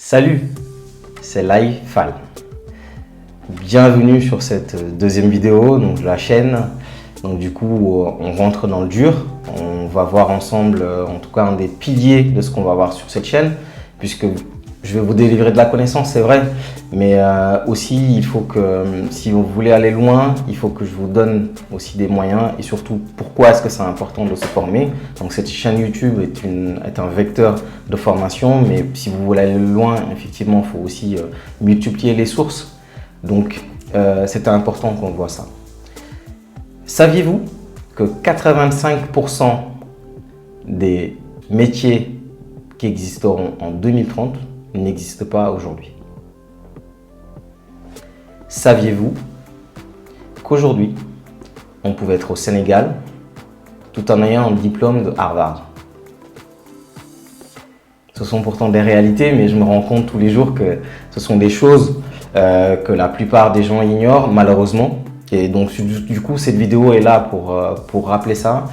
Salut, c'est Lifal. Bienvenue sur cette deuxième vidéo de la chaîne. Donc du coup, on rentre dans le dur. On va voir ensemble, en tout cas, un des piliers de ce qu'on va voir sur cette chaîne, puisque je vais vous délivrer de la connaissance, c'est vrai, mais aussi il faut que, si vous voulez aller loin, il faut que je vous donne aussi des moyens et surtout pourquoi est-ce que c'est important de se former. Donc cette chaîne YouTube est un vecteur de formation, mais si vous voulez aller loin, effectivement, il faut aussi multiplier les sources. Donc c'était important qu'on voit ça. Saviez-vous que 85% des métiers qui existeront en 2030 n'existe pas aujourd'hui? Saviez-vous qu'aujourd'hui, on pouvait être au Sénégal tout en ayant un diplôme de Harvard? Ce sont pourtant des réalités, mais je me rends compte tous les jours que ce sont des choses que la plupart des gens ignorent, malheureusement. Et donc, du coup, cette vidéo est là pour rappeler ça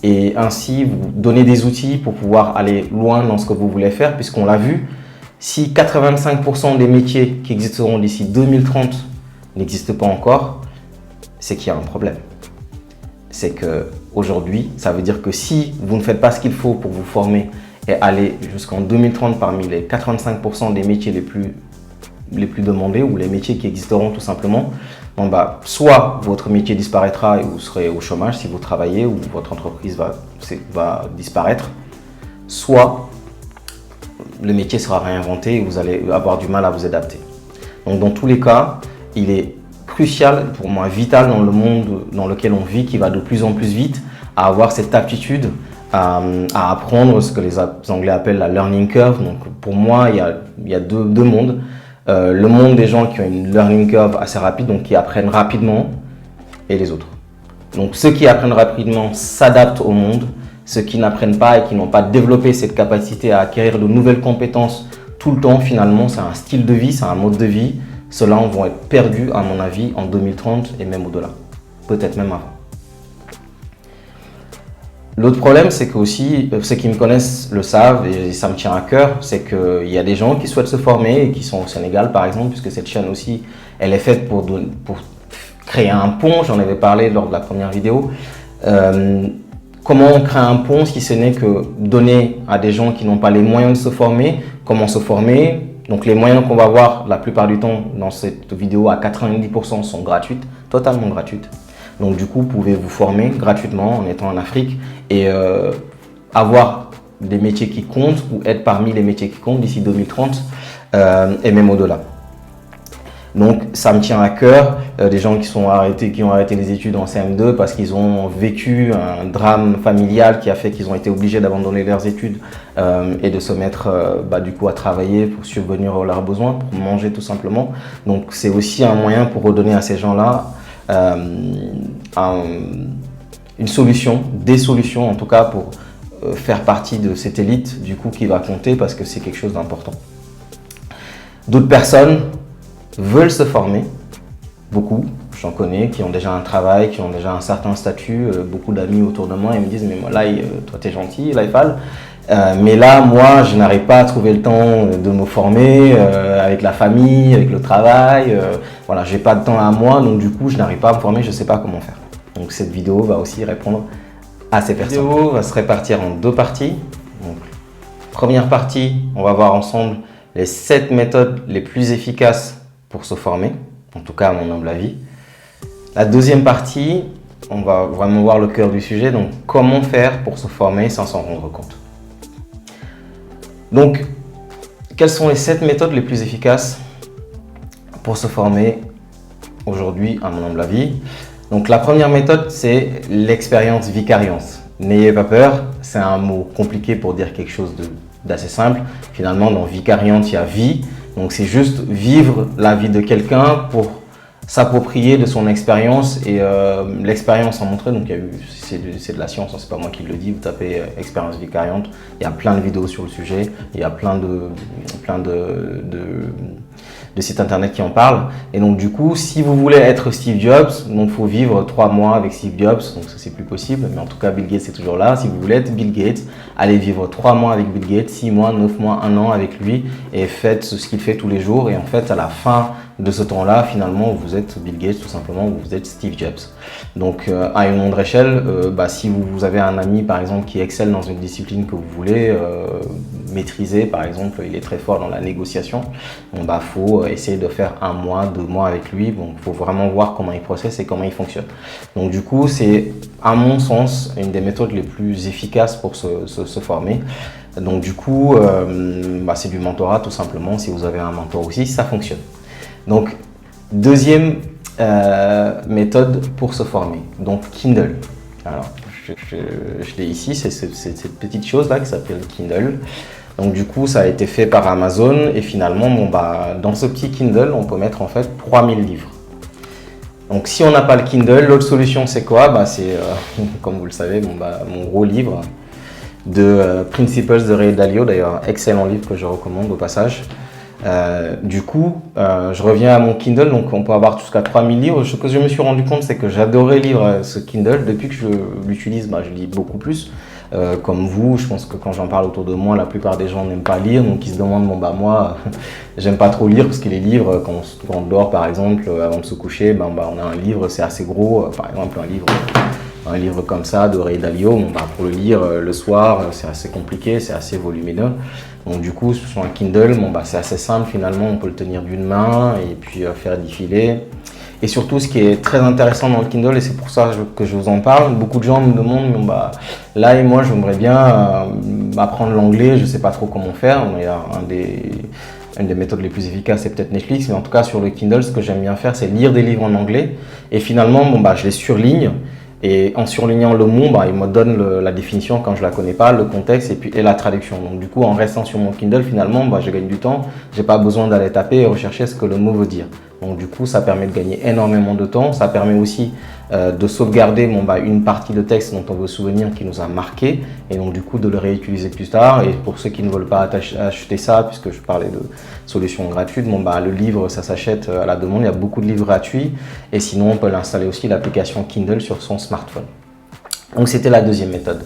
et ainsi vous donner des outils pour pouvoir aller loin dans ce que vous voulez faire, puisqu'on l'a vu. Si 85% des métiers qui existeront d'ici 2030 n'existent pas encore, c'est qu'il y a un problème. C'est qu'aujourd'hui, ça veut dire que si vous ne faites pas ce qu'il faut pour vous former et aller jusqu'en 2030 parmi les 85% des métiers les plus demandés ou les métiers qui existeront tout simplement, bon soit votre métier disparaîtra et vous serez au chômage si vous travaillez ou votre entreprise va disparaître, soit le métier sera réinventé et vous allez avoir du mal à vous adapter. Donc dans tous les cas, il est crucial, pour moi vital dans le monde dans lequel on vit, qui va de plus en plus vite, à avoir cette aptitude à apprendre ce que les Anglais appellent la learning curve. Donc pour moi, il y a deux mondes. Le monde des gens qui ont une learning curve assez rapide, donc qui apprennent rapidement, et les autres. Donc ceux qui apprennent rapidement s'adaptent au monde. Ceux qui n'apprennent pas et qui n'ont pas développé cette capacité à acquérir de nouvelles compétences tout le temps, finalement, c'est un style de vie, c'est un mode de vie. Ceux-là vont être perdus, à mon avis, en 2030 et même au-delà. Peut-être même avant. L'autre problème, c'est que aussi, ceux qui me connaissent le savent et ça me tient à cœur, c'est qu'il y a des gens qui souhaitent se former et qui sont au Sénégal, par exemple, puisque cette chaîne aussi, elle est faite pour créer un pont. J'en avais parlé lors de la première vidéo. Comment on crée un pont si ce n'est que donner à des gens qui n'ont pas les moyens de se former, comment se former. Donc les moyens qu'on va voir la plupart du temps dans cette vidéo à 90% sont gratuites, totalement gratuites. Donc du coup, vous pouvez vous former gratuitement en étant en Afrique et avoir des métiers qui comptent ou être parmi les métiers qui comptent d'ici 2030 et même au-delà. Donc ça me tient à cœur, des gens qui ont arrêté les études en CM2 parce qu'ils ont vécu un drame familial qui a fait qu'ils ont été obligés d'abandonner leurs études et de se mettre du coup à travailler pour subvenir à leurs besoins, pour manger tout simplement. Donc c'est aussi un moyen pour redonner à ces gens-là une solution, des solutions en tout cas pour faire partie de cette élite du coup qui va compter parce que c'est quelque chose d'important. D'autres personnes veulent se former, beaucoup, j'en connais, qui ont déjà un travail, qui ont déjà un certain statut, beaucoup d'amis autour de moi, ils me disent « mais moi là, toi t'es gentil, Lifal, mais là, moi, je n'arrive pas à trouver le temps de me former avec la famille, avec le travail, voilà, j'ai pas de temps à moi, donc du coup, je n'arrive pas à me former, je sais pas comment faire. » Donc cette vidéo va aussi répondre à ces personnes. La vidéo va se répartir en deux parties. Donc, première partie, on va voir ensemble les 7 méthodes les plus efficaces pour se former, en tout cas à mon humble avis. La deuxième partie, on va vraiment voir le cœur du sujet, donc comment faire pour se former sans s'en rendre compte. Donc, quelles sont les 7 méthodes les plus efficaces pour se former aujourd'hui à mon humble avis? Donc la première méthode, c'est l'expérience vicariance. N'ayez pas peur, c'est un mot compliqué pour dire quelque chose d'assez simple. Finalement, dans vicariante, il y a vie. Donc c'est juste vivre la vie de quelqu'un pour s'approprier de son expérience et l'expérience en montrer. Donc c'est de la science, c'est pas moi qui le dis. Vous tapez expérience vicariante, il y a plein de vidéos sur le sujet, il y a plein de sites internet qui en parlent. Et donc du coup, si vous voulez être Steve Jobs, donc faut vivre 3 mois avec Steve Jobs. Donc ça c'est plus possible, mais en tout cas Bill Gates est toujours là. Si vous voulez être Bill Gates, allez vivre 3 mois avec Bill Gates, 6 mois, 9 mois, 1 an avec lui et faites ce qu'il fait tous les jours. Et en fait, à la fin de ce temps-là, finalement, vous êtes Bill Gates tout simplement, vous êtes Steve Jobs. Donc, à une moindre échelle, si vous avez un ami, par exemple, qui excelle dans une discipline que vous voulez maîtriser, par exemple, il est très fort dans la négociation, faut essayer de faire 1 mois, 2 mois avec lui. Donc, il faut vraiment voir comment il processe et comment il fonctionne. Donc, du coup, c'est, à mon sens, une des méthodes les plus efficaces pour se former. Donc, du coup, c'est du mentorat, tout simplement. Si vous avez un mentor aussi, ça fonctionne. Donc, deuxième méthode pour se former, donc Kindle. Alors, je l'ai ici, c'est cette petite chose-là qui s'appelle Kindle. Donc du coup, ça a été fait par Amazon et finalement, dans ce petit Kindle, on peut mettre en fait 3000 livres. Donc si on n'a pas le Kindle, l'autre solution c'est quoi? C'est, comme vous le savez, mon gros livre de Principles de Ray Dalio, d'ailleurs excellent livre que je recommande au passage. Du coup, je reviens à mon Kindle, donc on peut avoir jusqu'à 3000 livres. Ce que je me suis rendu compte, c'est que j'adorais lire ce Kindle. Depuis que je l'utilise, je lis beaucoup plus. Comme vous, je pense que quand j'en parle autour de moi, la plupart des gens n'aiment pas lire, donc ils se demandent, moi, j'aime pas trop lire parce que les livres, quand on dort par exemple, avant de se coucher, on a un livre, c'est assez gros, par exemple un livre comme ça de Ray Dalio, pour le lire le soir, c'est assez compliqué, c'est assez volumineux. Donc du coup, sur un Kindle, c'est assez simple finalement, on peut le tenir d'une main et puis faire défiler. Et surtout, ce qui est très intéressant dans le Kindle, et c'est pour ça que je vous en parle, beaucoup de gens me demandent, là et moi, j'aimerais bien apprendre l'anglais, je ne sais pas trop comment faire. Il y a une des méthodes les plus efficaces, c'est peut-être Netflix, mais en tout cas, sur le Kindle, ce que j'aime bien faire, c'est lire des livres en anglais. Et finalement, je les surligne. Et en surlignant le mot, il me donne la définition quand je la connais pas, le contexte et la traduction. Donc du coup, en restant sur mon Kindle, finalement, je gagne du temps. J'ai pas besoin d'aller taper et rechercher ce que le mot veut dire. Donc du coup, ça permet de gagner énormément de temps. Ça permet aussi de sauvegarder une partie de texte dont on veut se souvenir qui nous a marqué et donc du coup de le réutiliser plus tard. Et pour ceux qui ne veulent pas acheter ça, puisque je parlais de solutions gratuites, le livre ça s'achète à la demande. Il y a beaucoup de livres gratuits et sinon on peut l'installer aussi l'application Kindle sur son smartphone. Donc c'était la deuxième méthode.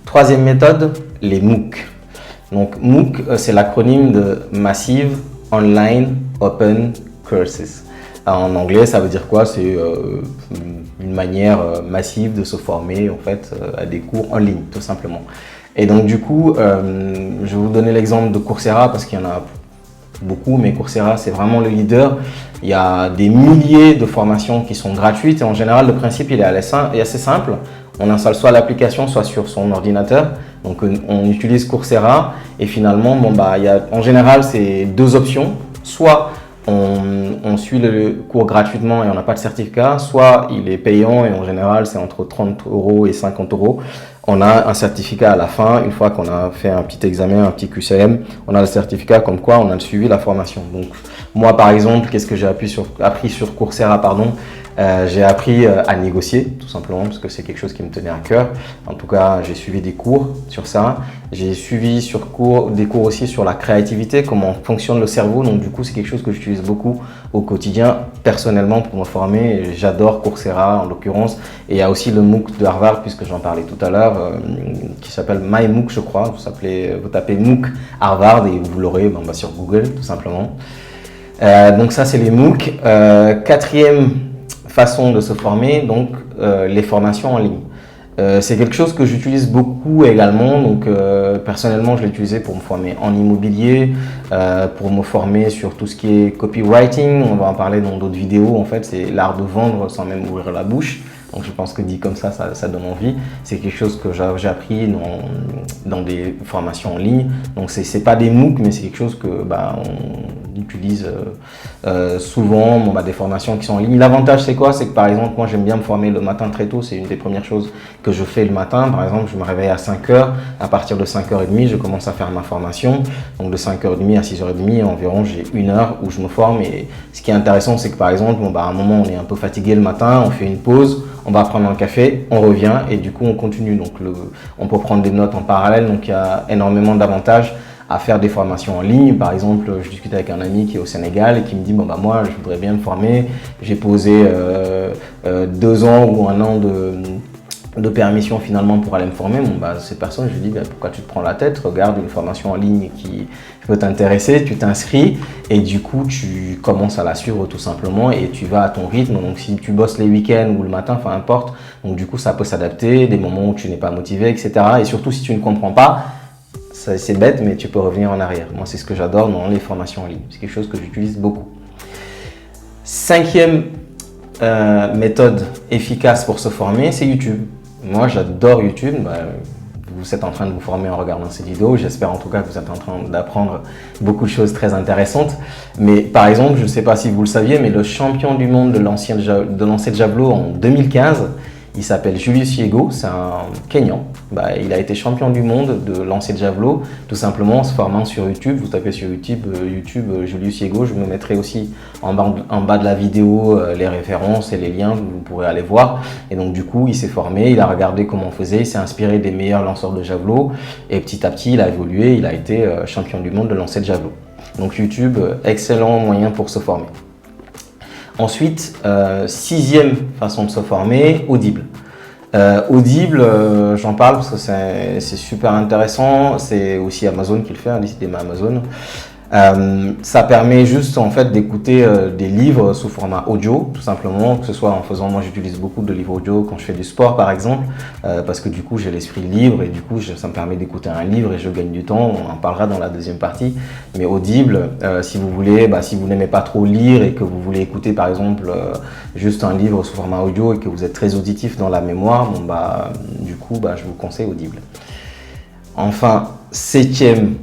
Troisième méthode, les MOOC. Donc MOOC, c'est l'acronyme de Massive Online Open Courses. En anglais, ça veut dire quoi? C'est une manière massive de se former en fait à des cours en ligne, tout simplement. Et donc du coup, je vais vous donner l'exemple de Coursera parce qu'il y en a beaucoup, mais Coursera c'est vraiment le leader. Il y a des milliers de formations qui sont gratuites et en général le principe il est assez simple. On installe soit l'application, soit sur son ordinateur. Donc on utilise Coursera et finalement, en général c'est deux options. Soit on suit le cours gratuitement et on n'a pas de certificat, soit il est payant et en général c'est entre 30 € et 50 €. On a un certificat à la fin, une fois qu'on a fait un petit examen, un petit QCM, on a le certificat comme quoi on a suivi la formation. Donc moi par exemple, qu'est-ce que j'ai appris sur Coursera, j'ai appris à négocier tout simplement parce que c'est quelque chose qui me tenait à cœur. En tout cas, j'ai suivi des cours sur ça. J'ai suivi des cours aussi sur la créativité, comment fonctionne le cerveau. Donc du coup, c'est quelque chose que j'utilise beaucoup au quotidien personnellement pour me former. J'adore Coursera en l'occurrence. Et il y a aussi le MOOC de Harvard puisque j'en parlais tout à l'heure qui s'appelle MyMOOC je crois. Vous tapez MOOC Harvard et vous l'aurez sur Google tout simplement. Donc ça c'est les MOOC. Quatrième façon de se former, donc les formations en ligne. C'est quelque chose que j'utilise beaucoup également, donc personnellement je l'ai utilisé pour me former en immobilier, pour me former sur tout ce qui est copywriting, on va en parler dans d'autres vidéos, en fait c'est l'art de vendre sans même ouvrir la bouche. Donc je pense que dit comme ça donne envie. C'est quelque chose que j'ai appris dans des formations en ligne. Donc c'est pas des MOOC, mais c'est quelque chose que on utilise souvent. Des formations qui sont en ligne. L'avantage c'est quoi? C'est que par exemple moi j'aime bien me former le matin très tôt. C'est une des premières choses que je fais le matin. Par exemple je me réveille à 5 h. À partir de 5h30 je commence à faire ma formation. Donc de 5h30 à 6h30 environ j'ai 1 heure où je me forme. Et ce qui est intéressant c'est que par exemple à un moment on est un peu fatigué le matin, on fait une pause. On va prendre un café, on revient et du coup on continue. Donc on peut prendre des notes en parallèle, donc il y a énormément d'avantages à faire des formations en ligne. Par exemple, je discute avec un ami qui est au Sénégal et qui me dit moi je voudrais bien me former. J'ai posé 2 ans ou 1 an de permission finalement pour aller me former, bon, bah, ces personnes, je lui dis pourquoi tu te prends la tête, regarde une formation en ligne qui peut t'intéresser, tu t'inscris et du coup tu commences à la suivre tout simplement et tu vas à ton rythme. Donc si tu bosses les week-ends ou le matin, peu importe, donc du coup ça peut s'adapter, des moments où tu n'es pas motivé, etc. Et surtout si tu ne comprends pas, c'est bête mais tu peux revenir en arrière. Moi c'est ce que j'adore dans les formations en ligne, c'est quelque chose que j'utilise beaucoup. Cinquième méthode efficace pour se former, c'est YouTube. Moi, j'adore YouTube. Vous êtes en train de vous former en regardant cette vidéo. J'espère en tout cas que vous êtes en train d'apprendre beaucoup de choses très intéressantes. Mais par exemple, je ne sais pas si vous le saviez, mais le champion du monde de lancer de javelot en 2015, il s'appelle Julius Yego, c'est un Kenyan. Il a été champion du monde de lancer de javelot, tout simplement en se formant sur YouTube. Vous tapez sur YouTube, Julius Yego. Je me mettrai aussi en bas de la vidéo les références et les liens, vous pourrez aller voir. Et donc du coup, il s'est formé, il a regardé comment on faisait, il s'est inspiré des meilleurs lanceurs de javelot. Et petit à petit, il a évolué, il a été champion du monde de lancer de javelot. Donc YouTube, excellent moyen pour se former. Ensuite, sixième façon de se former, Audible. Audible, j'en parle parce que c'est super intéressant. C'est aussi Amazon qui le fait, décidément Amazon. Ça permet juste en fait d'écouter des livres sous format audio, tout simplement, que ce soit en faisant, moi j'utilise beaucoup de livres audio quand je fais du sport par exemple, parce que du coup j'ai l'esprit libre et du coup ça me permet d'écouter un livre et je gagne du temps. On en parlera dans la deuxième partie. Mais Audible, si vous voulez, si vous n'aimez pas trop lire et que vous voulez écouter par exemple juste un livre sous format audio et que vous êtes très auditif dans la mémoire, du coup je vous conseille Audible. Enfin, septième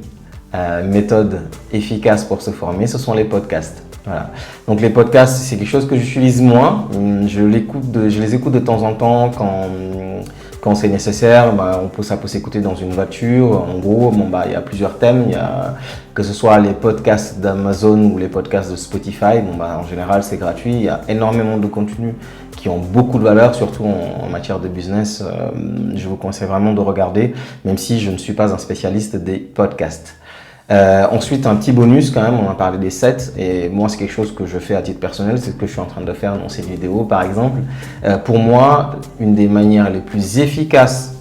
méthode efficace pour se former, ce sont les podcasts. Voilà. Donc les podcasts, c'est quelque chose que j'utilise moins. Je les écoute de temps en temps quand c'est nécessaire. Ça peut s'écouter dans une voiture. En gros, il y a plusieurs thèmes. Que ce soit les podcasts d'Amazon ou les podcasts de Spotify. En général, c'est gratuit. Il y a énormément de contenus qui ont beaucoup de valeur, surtout en matière de business. Je vous conseille vraiment de regarder, même si je ne suis pas un spécialiste des podcasts. Ensuite, un petit bonus quand même, on a parlé des 7 et moi c'est quelque chose que je fais à titre personnel, c'est ce que je suis en train de faire dans cette vidéo par exemple. Pour moi, une des manières les plus efficaces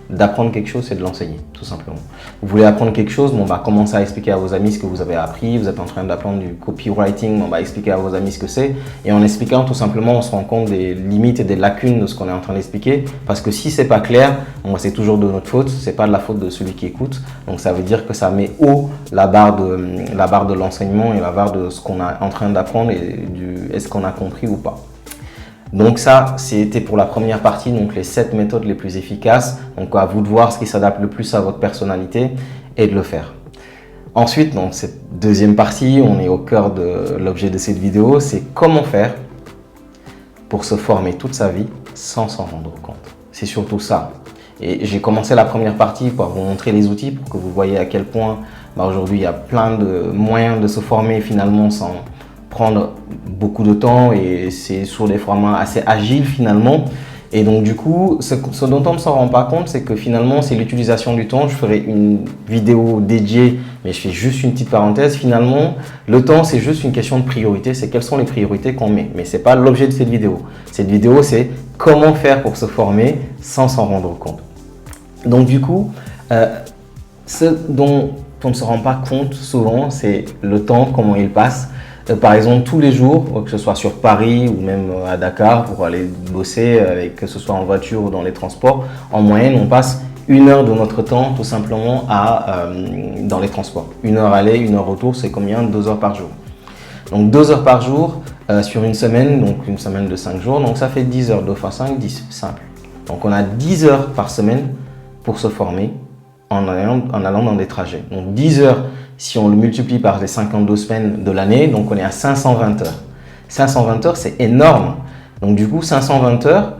d'apprendre quelque chose, c'est de l'enseigner, tout simplement. Vous voulez apprendre quelque chose, commencez à expliquer à vos amis ce que vous avez appris. Vous êtes en train d'apprendre du copywriting, expliquer à vos amis ce que c'est. Et en expliquant, tout simplement, on se rend compte des limites et des lacunes de ce qu'on est en train d'expliquer. Parce que si c'est pas clair, c'est toujours de notre faute, c'est pas de la faute de celui qui écoute. Donc ça veut dire que ça met haut la barre de l'enseignement et la barre de ce qu'on est en train d'apprendre et est-ce qu'on a compris ou pas. Donc ça, c'était pour la première partie, donc les 7 méthodes les plus efficaces. Donc à vous de voir ce qui s'adapte le plus à votre personnalité et de le faire. Ensuite, donc cette deuxième partie, on est au cœur de l'objet de cette vidéo, c'est comment faire pour se former toute sa vie sans s'en rendre compte. C'est surtout ça. Et j'ai commencé la première partie pour vous montrer les outils pour que vous voyez à quel point aujourd'hui il y a plein de moyens de se former finalement sans prendre beaucoup de temps et c'est sur des formats assez agiles finalement. Et donc du coup, ce dont on ne s'en rend pas compte, c'est que finalement c'est l'utilisation du temps. Je ferai une vidéo dédiée, mais je fais juste une petite parenthèse. Finalement, le temps c'est juste une question de priorité, c'est quelles sont les priorités qu'on met. Mais ce n'est pas l'objet de cette vidéo. Cette vidéo c'est comment faire pour se former sans s'en rendre compte. Donc du coup, ce dont on ne se rend pas compte souvent, c'est le temps, comment il passe. Par exemple, tous les jours, que ce soit sur Paris ou même à Dakar pour aller bosser, que ce soit en voiture ou dans les transports, en moyenne, on passe 1 heure de notre temps tout simplement dans les transports. 1 heure aller, 1 heure retour, c'est combien? 2 heures par jour. Donc 2 heures par jour sur une semaine, donc une semaine de 5 jours, donc ça fait 10 heures, 2 fois 5, 10, simple. Donc on a 10 heures par semaine pour se former en allant dans des trajets. Donc 10 heures, si on le multiplie par les 52 semaines de l'année, donc on est à 520 heures. 520 heures, c'est énorme. Donc du coup, 520 heures,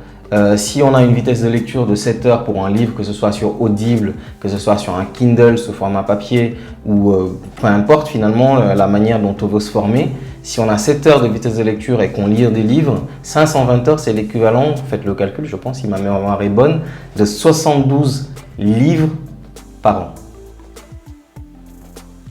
si on a une vitesse de lecture de 7 heures pour un livre, que ce soit sur Audible, que ce soit sur un Kindle sous format papier ou peu importe finalement la manière dont on veut se former, si on a 7 heures de vitesse de lecture et qu'on lit des livres, 520 heures, c'est l'équivalent, faites le calcul, je pense si ma mémoire est bonne, de 72 livres par an.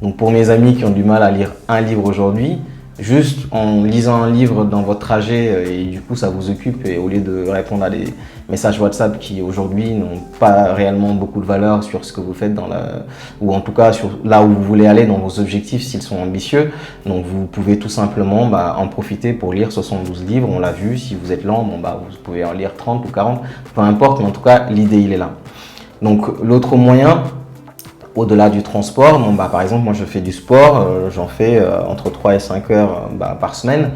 Donc pour mes amis qui ont du mal à lire un livre aujourd'hui, juste en lisant un livre dans votre trajet et du coup ça vous occupe, et au lieu de répondre à des messages WhatsApp qui aujourd'hui n'ont pas réellement beaucoup de valeur sur ce que vous faites ou en tout cas sur là où vous voulez aller dans vos objectifs s'ils sont ambitieux. Donc vous pouvez tout simplement en profiter pour lire 72 livres, on l'a vu. Si vous êtes lent, vous pouvez en lire 30 ou 40, peu importe, mais en tout cas l'idée il est là. Donc l'autre moyen, au-delà du transport, par exemple, moi je fais du sport, j'en fais entre 3 et 5 heures par semaine.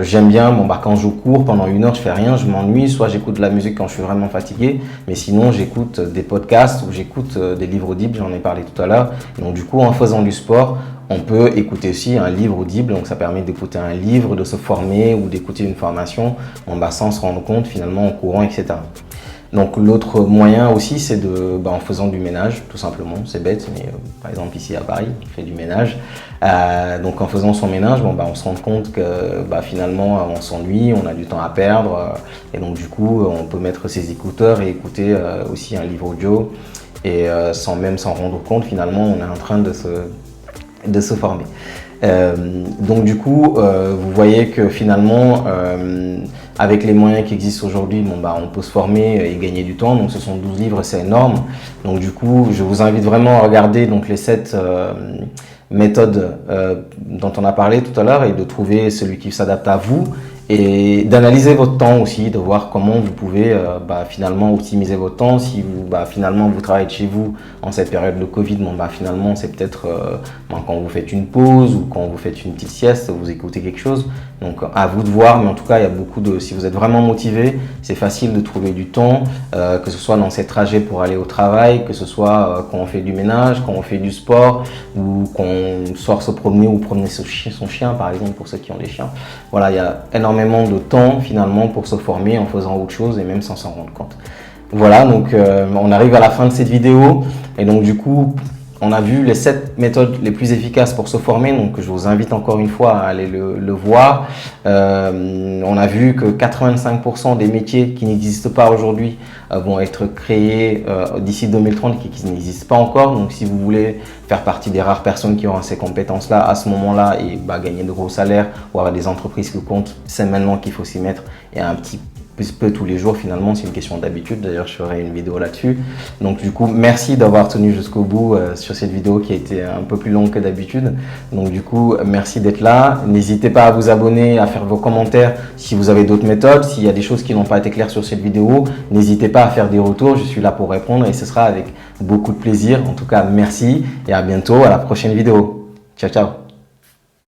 J'aime bien, quand je cours pendant 1 heure, je fais rien, je m'ennuie, soit j'écoute de la musique quand je suis vraiment fatigué, mais sinon j'écoute des podcasts ou j'écoute des livres audibles, j'en ai parlé tout à l'heure. Donc du coup, en faisant du sport, on peut écouter aussi un livre audible, donc ça permet d'écouter un livre, de se former ou d'écouter une formation sans se rendre compte finalement en courant, etc. Donc l'autre moyen aussi, c'est en faisant du ménage, tout simplement. C'est bête, mais par exemple ici à Paris, on fait du ménage. Donc en faisant son ménage, on se rend compte que finalement on s'ennuie, on a du temps à perdre, et donc du coup on peut mettre ses écouteurs et écouter aussi un livre audio, et sans même s'en rendre compte, finalement on est en train de se former. Donc du coup, vous voyez que finalement, avec les moyens qui existent aujourd'hui, on peut se former et gagner du temps. Donc ce sont 12 livres, c'est énorme. Donc du coup, je vous invite vraiment à regarder les 7 méthodes dont on a parlé tout à l'heure, et de trouver celui qui s'adapte à vous, et d'analyser votre temps aussi, de voir comment vous pouvez finalement optimiser votre temps. Si vous, finalement vous travaillez de chez vous en cette période de Covid, finalement c'est peut-être quand vous faites une pause ou quand vous faites une petite sieste, vous écoutez quelque chose. Donc à vous de voir, mais en tout cas il y a si vous êtes vraiment motivé, c'est facile de trouver du temps, que ce soit dans ces trajets pour aller au travail, que ce soit quand on fait du ménage, quand on fait du sport, ou qu'on sort se promener ou promener son chien par exemple, pour ceux qui ont des chiens. Voilà, il y a énormément de temps finalement pour se former en faisant autre chose et même sans s'en rendre compte. Voilà, donc on arrive à la fin de cette vidéo, et donc du coup on a vu les 7 méthodes les plus efficaces pour se former, donc je vous invite encore une fois à aller le voir. On a vu que 85% des métiers qui n'existent pas aujourd'hui vont être créés d'ici 2030, qui n'existent pas encore. Donc si vous voulez faire partie des rares personnes qui auront ces compétences-là à ce moment-là, et gagner de gros salaires ou avoir des entreprises qui comptent, c'est maintenant qu'il faut s'y mettre, et un petit peu tous les jours. Finalement c'est une question d'habitude, d'ailleurs je ferai une vidéo là-dessus. Donc du coup merci d'avoir tenu jusqu'au bout sur cette vidéo qui a été un peu plus longue que d'habitude. Donc du coup merci d'être là, n'hésitez pas à vous abonner, à faire vos commentaires si vous avez d'autres méthodes, s'il y a des choses qui n'ont pas été claires sur cette vidéo, n'hésitez pas à faire des retours, je suis là pour répondre et ce sera avec beaucoup de plaisir. En tout cas merci et à bientôt, à la prochaine vidéo. Ciao ciao.